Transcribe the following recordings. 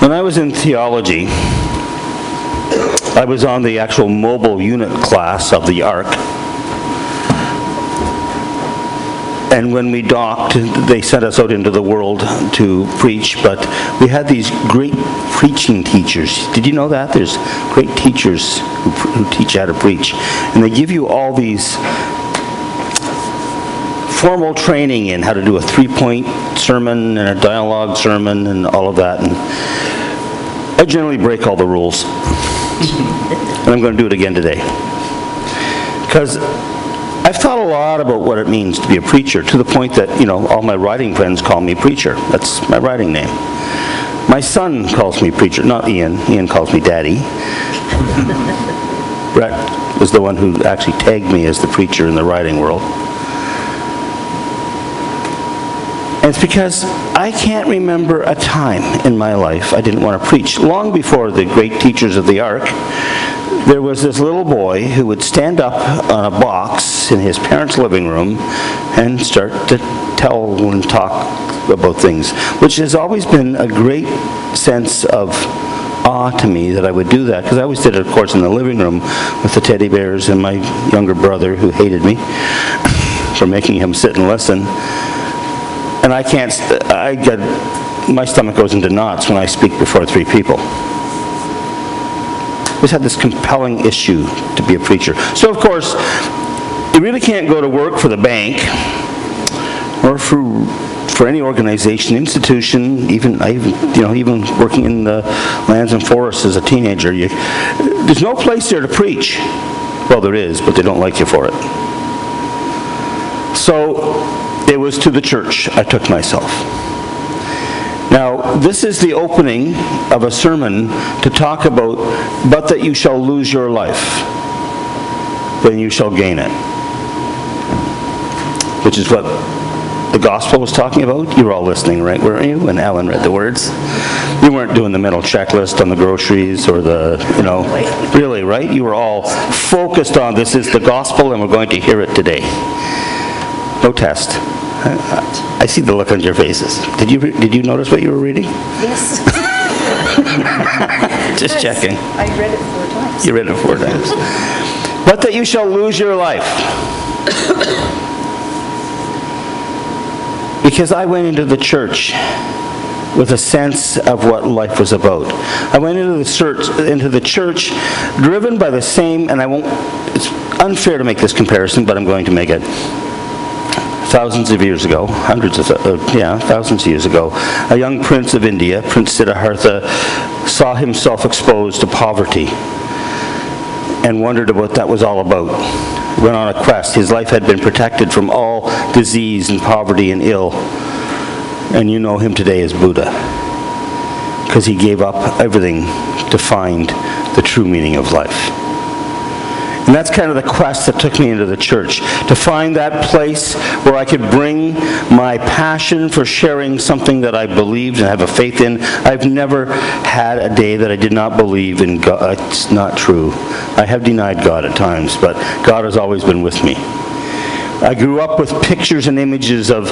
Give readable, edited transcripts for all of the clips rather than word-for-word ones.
When I was in theology, I was on the actual mobile unit class of the Ark. And when we docked, they sent us out into the world to preach, but we had these great preaching teachers. Did you know that? There's great teachers who teach how to preach. And they give you all these formal training in how to do a 3-point sermon and a dialogue sermon and all of that. And I generally break all the rules. And I'm going to do it again today. Because I've thought a lot about what it means to be a preacher, to the point that, you know, all my writing friends call me preacher. That's my writing name. My son calls me preacher, not Ian. Ian calls me Daddy. Brett was the one who actually tagged me as the preacher in the writing world. And it's because I can't remember a time in my life I didn't want to preach. Long before the great teachers of the Ark, there was this little boy who would stand up on a box in his parents' living room and start to tell and talk about things, which has always been a great sense of awe to me that I would do that, because I always did it, of course, in the living room with the teddy bears and my younger brother who hated me for making him sit and listen. And my stomach goes into knots when I speak before 3 people. I just had this compelling issue to be a preacher. So, of course, you really can't go to work for the bank or for any organization, institution, even working in the lands and forests as a teenager. There's no place there to preach. Well, there is, but they don't like you for it. So it was to the church I took myself. Now, this is the opening of a sermon to talk about, but that you shall lose your life, then you shall gain it. Which is what the gospel was talking about. You were all listening, right, weren't you, when Alan read the words? You weren't doing the mental checklist on the groceries or the, really, right? You were all focused on, this is the gospel and we're going to hear it today. No test. I see the look on your faces. Did you notice what you were reading? Yes. Just checking. I read it 4 times. You read it 4 times. But that you shall lose your life. Because I went into the church with a sense of what life was about. I went into the church driven by the same, and it's unfair to make this comparison, but I'm going to make it. Thousands of years ago, thousands of years ago, a young prince of India, Prince Siddhartha, saw himself exposed to poverty and wondered what that was all about. Went on a quest. His life had been protected from all disease and poverty and ill. And you know him today as Buddha, because he gave up everything to find the true meaning of life. And that's kind of the quest that took me into the church, to find that place where I could bring my passion for sharing something that I believed and have a faith in. I've never had a day that I did not believe in God. It's not true. I have denied God at times, but God has always been with me. I grew up with pictures and images of,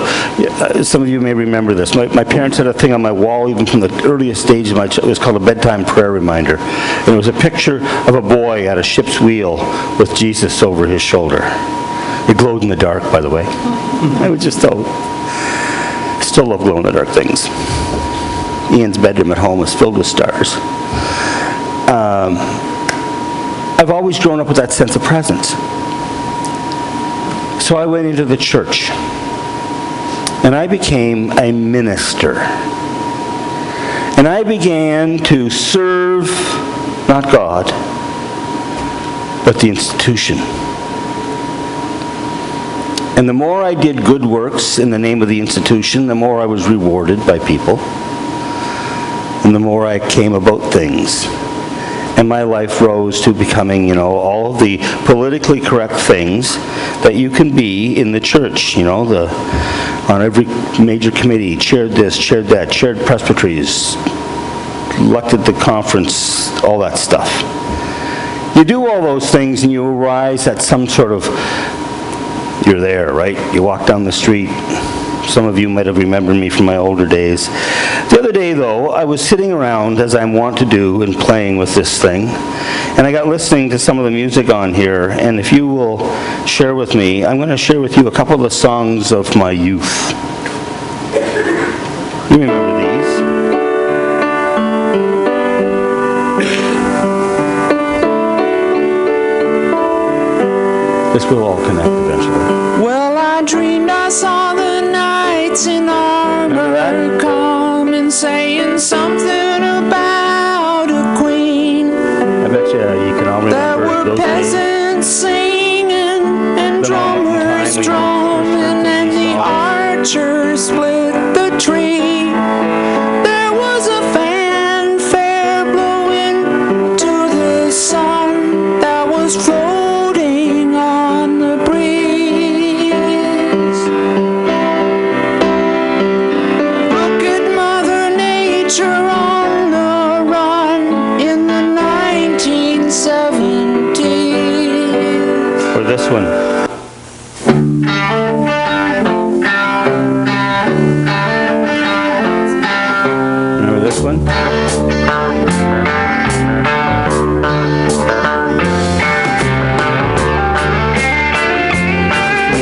some of you may remember this. My parents had a thing on my wall, even from the earliest stage of it was called a bedtime prayer reminder. And it was a picture of a boy at a ship's wheel with Jesus over his shoulder. It glowed in the dark, by the way. I would just still love glow-in-the-dark things. Ian's bedroom at home is filled with stars. I've always grown up with that sense of presence. So I went into the church, and I became a minister. And I began to serve, not God, but the institution. And the more I did good works in the name of the institution, the more I was rewarded by people, and the more I came about things. And my life rose to becoming, all of the politically correct things that you can be in the church. On every major committee, chaired this, chaired that, chaired presbyteries, elected the conference, all that stuff. You do all those things and you arise at some sort of, you're there, right? You walk down the street, Some of you might have remembered me from my older days. The other day, though, I was sitting around, as I want to do, and playing with this thing, and I got listening to some of the music on here, and if you will share with me, I'm going to share with you a couple of the songs of my youth. You remember these? This will all connect eventually. Well, I dreamed I saw the knights in armor come saying something about a queen. I bet you can all remember there were those peasants singing and drummers drumming, and the archers split the tree. There was a fanfare blowing to the sun that was floating on the breeze. Look at Mother Nature on the run in the 1970s. Or this one. Remember this one?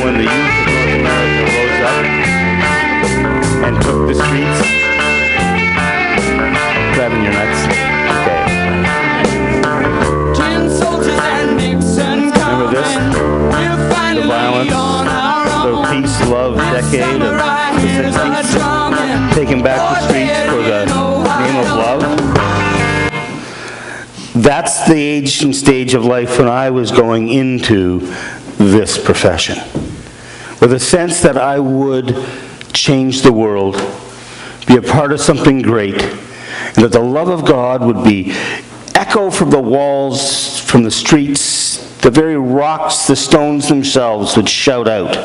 When the youth of North America rose up and took the streets. Grabbing your nuts. Okay. Remember this? The violence, the peace, love decade of the 60s. Taking back the streets for the name of love. That's the age and stage of life when I was going into this profession, with a sense that I would change the world, be a part of something great, and that the love of God would be echo from the walls, from the streets, the very rocks, the stones themselves would shout out.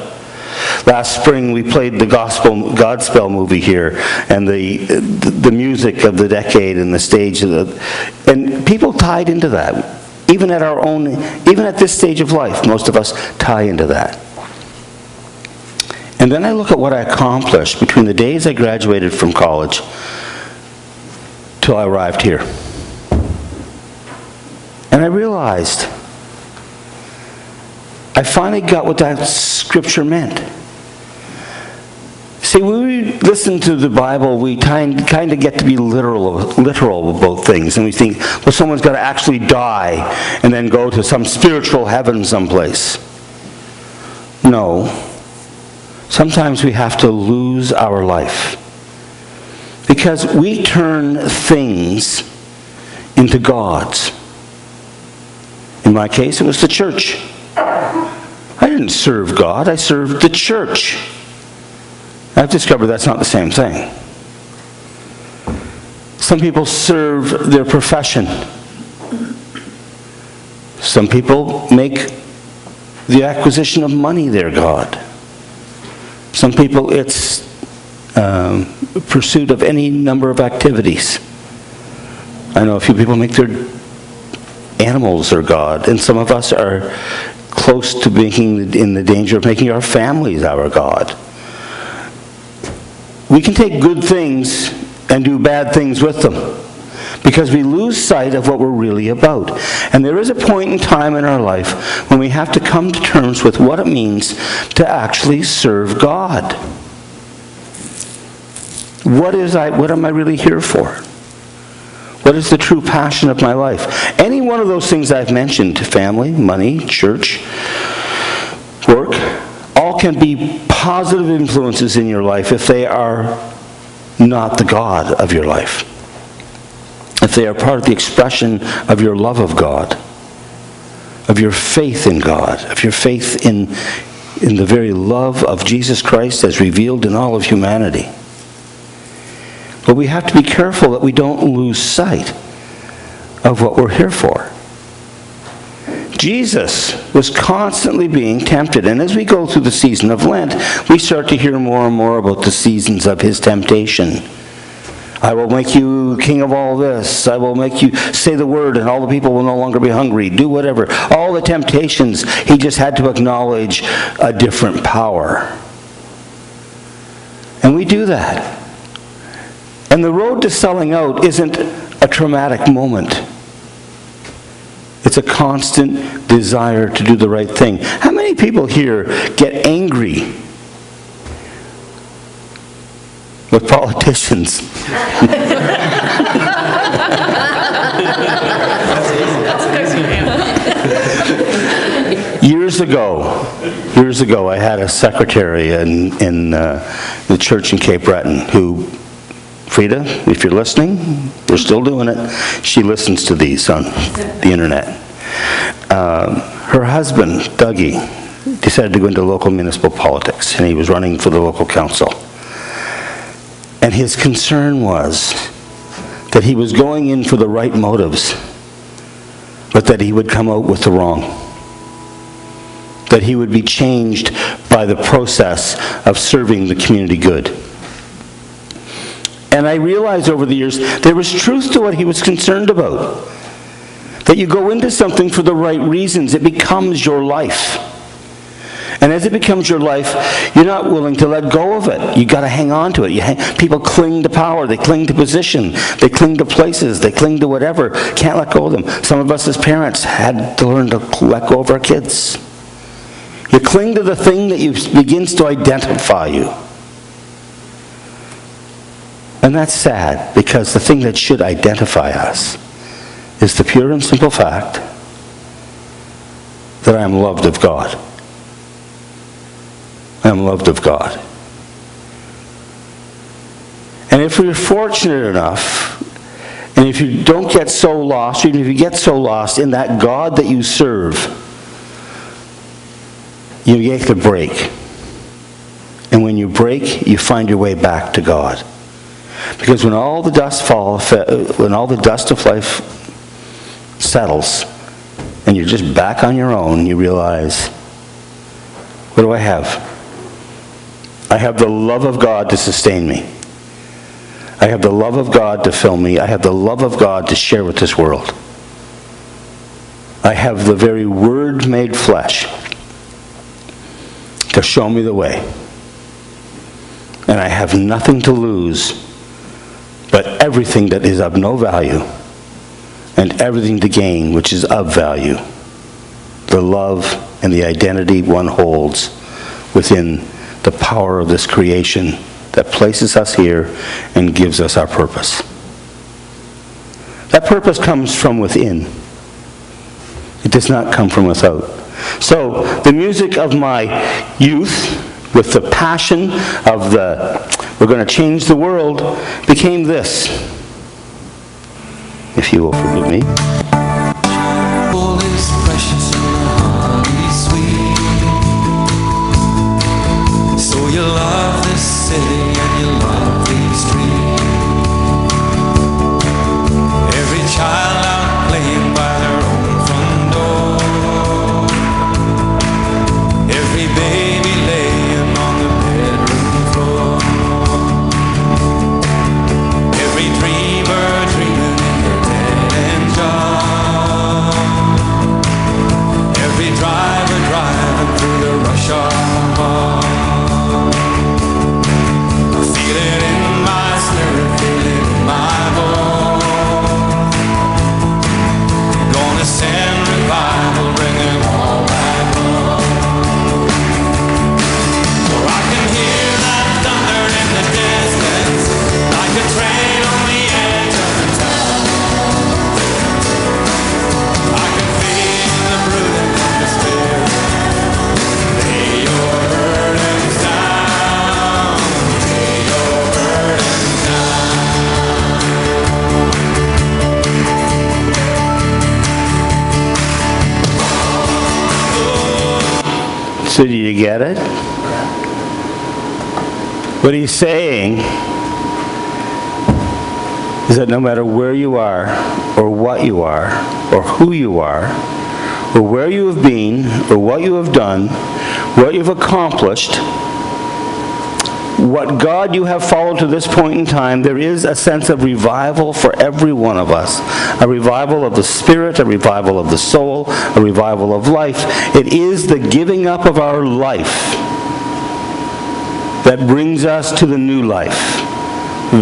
Last spring we played the Godspell movie here, and the music of the decade and the stage of the, and people tied into that. Even at this stage of life, most of us tie into that. And then I look at what I accomplished between the days I graduated from college till I arrived here. And I realized I finally got what that scripture meant. See, when we listen to the Bible, we kind of get to be literal about things. And we think, well, someone's got to actually die and then go to some spiritual heaven someplace. No. Sometimes we have to lose our life. Because we turn things into gods. In my case, it was the church. I didn't serve God, I served the church. I've discovered that's not the same thing. Some people serve their profession. Some people make the acquisition of money their God. Some people it's pursuit of any number of activities. I know a few people make their animals their God, and some of us are close to being in the danger of making our families our God. We can take good things and do bad things with them because we lose sight of what we're really about. And there is a point in time in our life when we have to come to terms with what it means to actually serve God. What am I really here for? What is the true passion of my life? Any one of those things I've mentioned, family, money, church, work, all can be positive influences in your life if they are not the God of your life. If they are part of the expression of your love of God, of your faith in God, of your faith in the very love of Jesus Christ as revealed in all of humanity. But we have to be careful that we don't lose sight of what we're here for. Jesus was constantly being tempted, and as we go through the season of Lent, we start to hear more and more about the seasons of his temptation. I will make you king of all this. I will make you say the word, and all the people will no longer be hungry. Do whatever. All the temptations, he just had to acknowledge a different power. And we do that. And the road to selling out isn't a traumatic moment. It's a constant desire to do the right thing. How many people here get angry with politicians? Years ago, I had a secretary in the church in Cape Breton who, Frida, if you're listening, we're still doing it. She listens to these on the internet. Her husband, Dougie, decided to go into local municipal politics, and he was running for the local council. And his concern was that he was going in for the right motives, but that he would come out with the wrong. That he would be changed by the process of serving the community good. And I realized over the years there was truth to what he was concerned about. That you go into something for the right reasons, it becomes your life. And as it becomes your life, you're not willing to let go of it. You've got to hang on to it. People cling to power, they cling to position, they cling to places, they cling to whatever. Can't let go of them. Some of us as parents had to learn to let go of our kids. You cling to the thing that begins to identify you. And that's sad, because the thing that should identify us is the pure and simple fact that I am loved of God. I am loved of God. And if we're fortunate enough, and if you don't get so lost, even if you get so lost in that God that you serve, you get to break. And when you break, you find your way back to God. Because when all the dust of life settles, and you're just back on your own, you realize, what do I have? I have the love of God to sustain me. I have the love of God to fill me. I have the love of God to share with this world. I have the very Word made flesh to show me the way. And I have nothing to lose but everything that is of no value and everything to gain which is of value. The love and the identity one holds within the power of this creation that places us here and gives us our purpose. That purpose comes from within. It does not come from without. So, the music of my youth, with the passion of we're going to change the world, became this. If you will forgive me. All is precious and honey sweet. So you love this city and you love these streets. Every child out playing by their own front door. Every baby laying on the bedroom floor. Every dreamer dreaming in their dead-end job. Every driver driving through the rush hour. I feel it in my spirit, feel it in my bones. Gonna send revival, bring them all back home. For I can hear that thunder in the distance, like a train on the edge of the town. I can feel the brooding of the spirit. Lay your burdens down. Lay your burdens down. So do you get it? What he's saying is that no matter where you are, or what you are, or who you are, or where you have been, or what you have done, what you've accomplished, what God you have followed to this point in time, there is a sense of revival for every one of us. A revival of the spirit, a revival of the soul, a revival of life. It is the giving up of our life that brings us to the new life.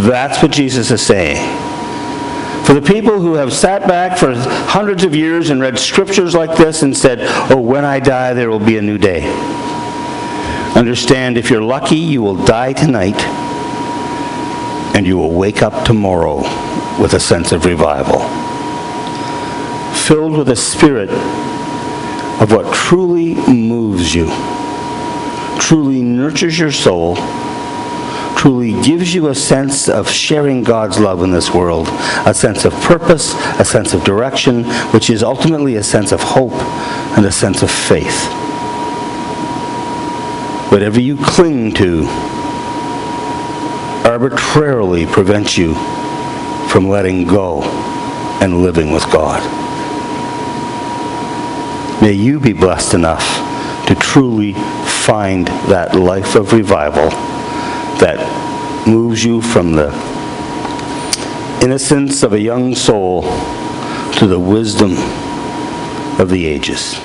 That's what Jesus is saying. For the people who have sat back for hundreds of years and read scriptures like this and said, oh, when I die, there will be a new day. Understand, if you're lucky, you will die tonight, and you will wake up tomorrow with a sense of revival, filled with a spirit of what truly moves you, truly nurtures your soul, truly gives you a sense of sharing God's love in this world, a sense of purpose, a sense of direction, which is ultimately a sense of hope and a sense of faith. Whatever you cling to arbitrarily prevents you from letting go and living with God. May you be blessed enough to truly find that life of revival that moves you from the innocence of a young soul to the wisdom of the ages.